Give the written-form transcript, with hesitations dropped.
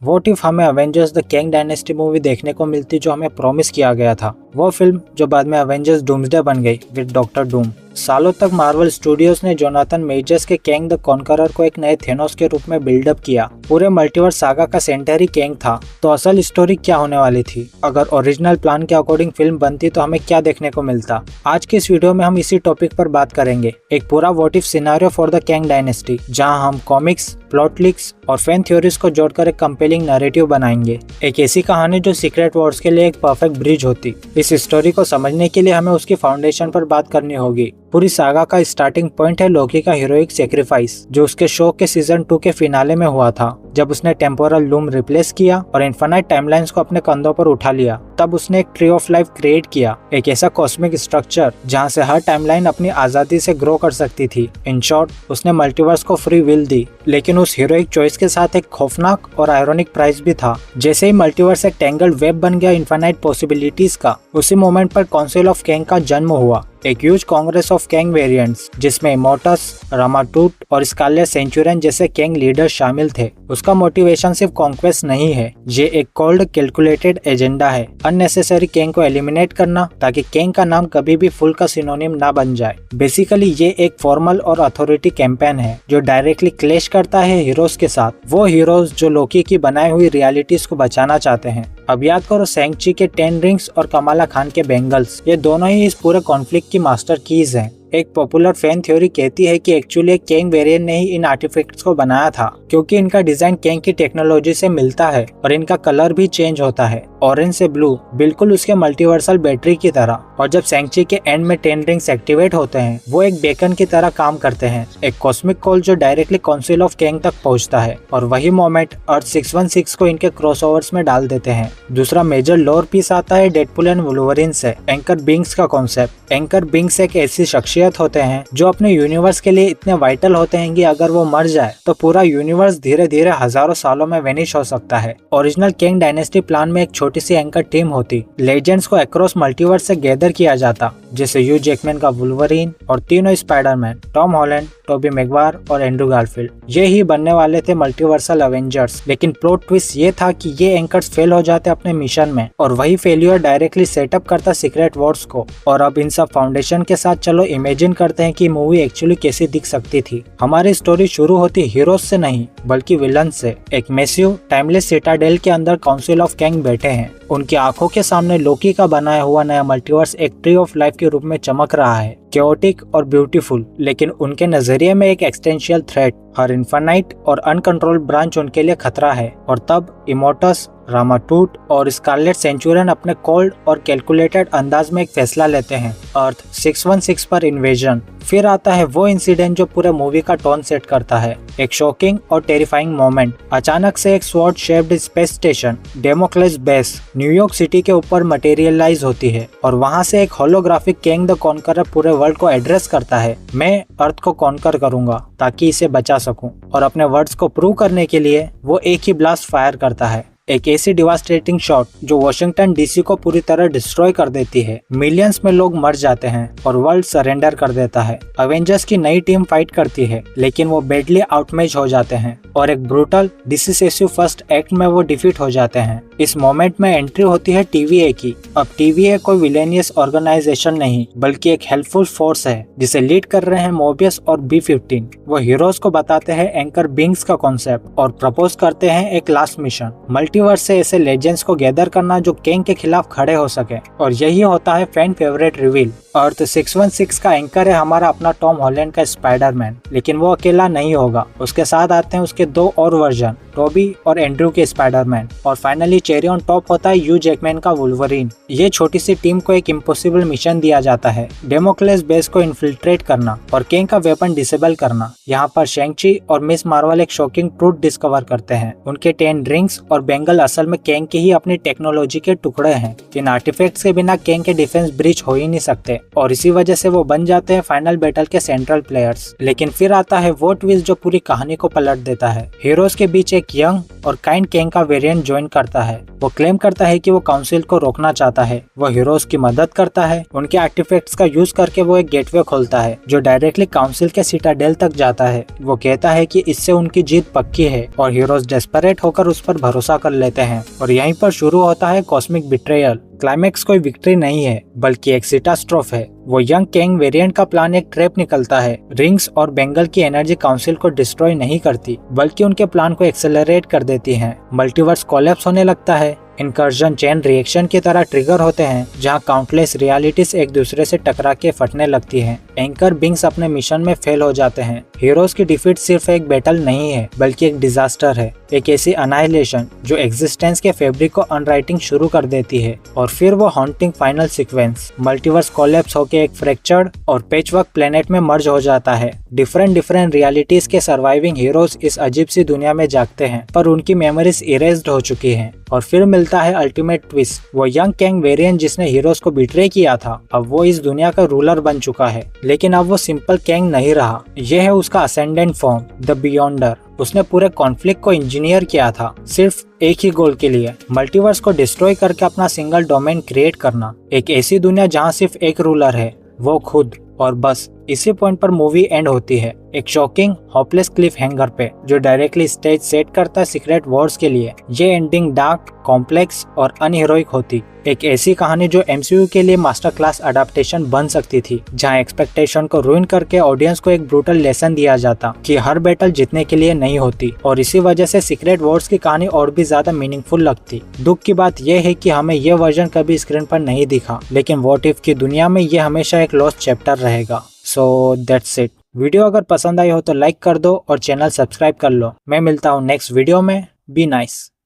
What if हमें Avengers the Kang dynasty movie देखने को मिलती जो हमें प्रॉमिस किया गया था। वो फिल्म जो बाद में अवेंजर्स डूम्सडे बन गई विद डॉक्टर डूम। सालों तक मार्वल स्टूडियोज ने जोनाथन मेजर्स के कैंग द कॉन्करर को एक नए थेनोस के रूप में बिल्डअप किया। पूरे मल्टीवर्स सागा का सेंटर ही कैंग था। तो असल स्टोरी क्या होने वाली थी? अगर ओरिजिनल प्लान के अकॉर्डिंग फिल्म बनती तो हमें क्या देखने को मिलता? आज की इस वीडियो में हम इसी टॉपिक पर बात करेंगे। एक पूरा what if scenario for the Kang dynasty, जहां हम कॉमिक्स, प्लॉट लीक्स और फैन थ्योरीज को जोड़कर एक कंपेलिंग नैरेटिव बनाएंगे। एक ऐसी कहानी जो सीक्रेट वॉर्स के लिए एक परफेक्ट ब्रिज होती। इस स्टोरी को समझने के लिए हमें उसकी फाउंडेशन पर बात करनी होगी। पूरी सागा का स्टार्टिंग पॉइंट है लोकी का हीरोइक सेक्रीफाइस, जो उसके शो के सीजन 2 के फिनाले में हुआ था। जब उसने टेम्पोरल लूम रिप्लेस किया और इन्फिनाइट टाइमलाइंस को अपने कंधों पर उठा लिया, तब उसने एक ट्री ऑफ लाइफ क्रिएट किया, एक ऐसा कॉस्मिक स्ट्रक्चर जहां से हर टाइमलाइन अपनी आजादी से ग्रो कर सकती थी। इन शॉर्ट, उसने मल्टीवर्स को फ्री विल दी। लेकिन उस हीरोइक चॉइस के साथ एक खौफनाक और आयरॉनिक प्राइस भी था। जैसे ही मल्टीवर्स एक टेंगल्ड वेब बन गया इन्फिनाइट पॉसिबिलिटीज का, उसी मोमेंट पर काउंसिल ऑफ कैंग का जन्म हुआ, एक huge Congress of Kang variants, जिसमें इमोर्टस, रामाटूट और स्कारलेट सेंचुरियन जैसे कैंग लीडर शामिल थे। उसका मोटिवेशन सिर्फ कॉन्क्वेस्ट नहीं है, ये एक कोल्ड कैलकुलेटेड एजेंडा है, अननेसेसरी कैंग को एलिमिनेट करना, ताकि कैंग का नाम कभी भी फुल का सिनोनिम ना बन जाए। बेसिकली ये एक फॉर्मल और अथॉरिटी कैंपेन है जो डायरेक्टली क्लैश करता है हीरोज के साथ, वो हीरोज जो लोकी की बनाई हुई रियलिटीज को बचाना चाहते हैं। अब याद करो शैंग-ची के 10 रिंग्स और कमाला खान के बैंगल्स, ये दोनों ही इस पूरे कॉन्फ्लिक्ट की मास्टर कीज हैं। एक पॉपुलर फैन थ्योरी कहती है कि एक्चुअली एक कैंग वेरिएंट ने ही इन आर्टिफैक्ट्स को बनाया था, क्योंकि इनका डिजाइन कैंग की टेक्नोलॉजी से मिलता है और इनका कलर भी चेंज होता है, ऑरेंज से ब्लू, बिल्कुल उसके मल्टीवर्सल बैटरी की तरह। और जब शैंग-ची के एंड में 10 रिंग्स एक्टिवेट होते हैं, वो एक बेकन की तरह काम करते हैं, एक कॉस्मिक कॉल जो डायरेक्टली काउंसिल ऑफ कैंग तक पहुंचता है। और वही मोमेंट अर्थ 616 को इनके क्रॉसओवर्स में डाल देते हैं। दूसरा मेजर लोर पीस आता है डेडपुल एंड वुल्वरीन से, एंकर बिंग्स का कॉन्सेप्ट। एंकर बिंग्स एक ऐसी शख्सियत होते हैं जो अपने यूनिवर्स के लिए इतने वाइटल होते हैं कि अगर वो मर जाए तो पूरा यूनिवर्स धीरे धीरे हजारों सालों में वेनिश हो सकता है। ओरिजिनल कैंग डायनेस्टी प्लान में एक छोटी सी एंकर टीम होती, लेजेंड्स को अक्रॉस मल्टीवर्स से गैदर किया जाता, जैसे ह्यू जैकमैन का वुल्वरीन और तीनों Spiderman, Tom Holland, Toby Maguire और एंड्रू गारफील्ड। ये ही बनने वाले थे मल्टीवर्सल अवेंजर्स। लेकिन प्लॉट ट्विस्ट ये था कि ये एंकर्स फेल हो जाते अपने मिशन में, और वही फेलियर डायरेक्टली सेटअप करता सीक्रेट वॉर्स को। और अब इन सब फाउंडेशन के साथ चलो इमेजिन करते हैं कि मूवी एक्चुअली कैसी दिख सकती थी। हमारी स्टोरी शुरू होती हीरोज से नहीं बल्कि विलन से। एक मैसिव टाइमलेस सिटाडेल के अंदर काउंसिल ऑफ कैंग बैठे हैं। उनकी आंखों के सामने लोकी का बनाया हुआ नया मल्टीवर्स एक ट्री ऑफ लाइफ के रूप में चमक रहा है, कैओटिक और ब्यूटीफुल, लेकिन उनके नजरिए में एक एक्सटेंशियल थ्रेट। हर इन्फिनाइट और अनकंट्रोल्ड ब्रांच उनके लिए खतरा है। और तब इमोर्टस, रामाटूट और स्कारलेट सेंचुरियन अपने कोल्ड और कैलकुलेटेड अंदाज में एक फैसला लेते हैं, अर्थ 616 पर इन्वेजन। फिर आता है वो इंसिडेंट जो पूरे मूवी का टोन सेट करता है, एक शॉकिंग और टेरिफाइंग मोमेंट। अचानक से एक sword shaped space station, Damocles base, New York city के ऊपर मटेरियलाइज होती है, और वहां से एक होलोग्राफिक कैंग द कॉन्करर पूरे वर्ल्ड को एड्रेस करता है, मैं अर्थ को कॉन्कर करूंगा ताकि इसे बचा सकूं। और अपने वर्ड्स को प्रूव करने के लिए वो एक ही ब्लास्ट फायर करता है, एक ऐसी डिवास्टेटिंग शॉट जो वॉशिंगटन डीसी को पूरी तरह डिस्ट्रॉय कर देती है। मिलियंस में लोग मर जाते हैं और वर्ल्ड सरेंडर कर देता है। अवेंजर्स की नई टीम फाइट करती है, लेकिन वो बैडली आउटमैच हो जाते हैं और एक ब्रूटल डिसिसिव फर्स्ट एक्ट में वो डिफीट हो जाते हैं। इस मोमेंट में एंट्री होती है TVA की। अब TVA कोई विलेनियस ऑर्गेनाइजेशन नहीं बल्कि एक हेल्पफुल फोर्स है, जिसे लीड कर रहे हैं मोबियस और B-15। वो हीरोज को बताते हैं एंकर बिंग्स का कॉन्सेप्ट और प्रपोज करते हैं एक लास्ट मिशन, मल्टीवर्स से ऐसे लेजेंड्स को गैदर करना जो कैंग के खिलाफ खड़े हो सके। और यही होता है फैन फेवरेट रिवील। अर्थ 616 का एंकर है हमारा अपना टॉम हॉलैंड का स्पाइडरमैन, लेकिन वो अकेला नहीं होगा, उसके साथ आते हैं उसके 2 और वर्जन, टोबी और एंड्रू के स्पाइडरमैन। और फाइनली चेरी ऑन टॉप होता है ह्यू जैकमैन का वुल्वरीन। ये छोटी सी टीम को एक इम्पॉसिबल मिशन दिया जाता है, डेमोक्लेस बेस को इन्फिल्ट्रेट करना और कैंग का वेपन डिसेबल करना। यहाँ पर शैंग-ची और मिस मार्वल एक शॉकिंग ट्रूथ डिस्कवर करते हैं, उनके 10 रिंग्स और बैंगल असल में कैंग की ही अपनी टेक्नोलॉजी के टुकड़े हैं। इन आर्टिफैक्ट्स के बिना कैंग के डिफेंस ब्रीच हो ही नहीं सकते। और इसी वजह से वो बन जाते हैं फाइनल बैटल के सेंट्रल प्लेयर्स। लेकिन फिर आता है वो ट्विस्ट जो पूरी कहानी को पलट देता है। हीरोज के बीच एक यंग और काइंड कैंग का वेरिएंट ज्वाइन करता है। वो क्लेम करता है कि वो काउंसिल को रोकना चाहता है। वो हीरोज की मदद करता है। उनके आर्टिफैक्ट्स का यूज करके वो एक गेटवे खोलता है जो डायरेक्टली काउंसिल के सिटाडेल तक जाता है। वो कहता है कि इससे उनकी जीत पक्की है और हीरोज डेस्परेट होकर उस पर भरोसा कर लेते हैं और यहीं पर शुरू होता है कॉस्मिक बिट्रेयल। क्लाइमैक्स कोई विक्ट्री नहीं है बल्कि एक सिटास्ट्रोफ है। वो यंग कैंग वेरिएंट का प्लान एक ट्रैप निकलता है। रिंग्स और बेंगल की एनर्जी काउंसिल को डिस्ट्रॉय नहीं करती बल्कि उनके प्लान को एक्सेलरेट कर देती है। मल्टीवर्स कोलैप्स होने लगता है। इनकर्जन चेन रिएक्शन की तरह ट्रिगर होते हैं जहां काउंटलेस रियलिटीज एक दूसरे से टकरा के फटने लगती हैं। एंकर बिंग्स अपने मिशन में फेल हो जाते हैं। हीरोज की डिफीट सिर्फ एक बैटल नहीं है बल्कि एक डिजास्टर है, एक ऐसी अनाइलेशन जो एग्जिस्टेंस के फैब्रिक को अनराइटिंग शुरू कर देती है। और फिर वो haunting final sequence multiverse collapse होकर एक फ्रैक्चर्ड और पैचवर्क प्लेनेट में मर्ज हो जाता है। डिफरेंट रियलिटीज के सर्वाइविंग हीरोज इस अजीब सी दुनिया में जागते हैं पर उनकी मेमोरीज इरेज्ड हो चुकी हैं। और फिर मिलता है अल्टीमेट ट्विस्ट। वो यंग कैंग वेरिएंट जिसने हीरोज को बिट्रे किया था अब वो इस दुनिया का रूलर बन चुका है। लेकिन अब वो सिंपल कैंग नहीं रहा, यह है उसका असेंडेंट फॉर्म द बियॉन्डर। उसने पूरे कॉन्फ्लिक्ट को इंजीनियर किया था सिर्फ एक ही गोल के लिए, मल्टीवर्स को डिस्ट्रॉय करके अपना सिंगल डोमेन क्रिएट करना। एक ऐसी दुनिया जहाँ सिर्फ एक रूलर है, वो खुद। और बस इसी पॉइंट पर मूवी एंड होती है एक शॉकिंग होपलेस क्लिफ हैंगर पे जो डायरेक्टली स्टेज सेट करता है सीक्रेट वॉर्स के लिए। ये एंडिंग डार्क, कॉम्प्लेक्स और अनहीरोइक होती। एक ऐसी कहानी जो एमसीयू के लिए मास्टर क्लास अडेप्टेशन बन सकती थी जहां एक्सपेक्टेशन को रूइन करके ऑडियंस को एक ब्रूटल लेसन दिया जाता कि हर बैटल जीतने के लिए नहीं होती। और इसी वजह से सीक्रेट वॉर्स की कहानी और भी ज्यादा मीनिंगफुल लगती। दुख की बात यह है कि हमें यह वर्जन कभी स्क्रीन पर नहीं दिखा, लेकिन व्हाट इफ की दुनिया में यह हमेशा एक लॉस्ट चैप्टर रहेगा। So that's it. वीडियो अगर पसंद आई हो तो लाइक कर दो और चैनल सब्सक्राइब कर लो। मैं मिलता हूँ नेक्स्ट वीडियो में। Be nice.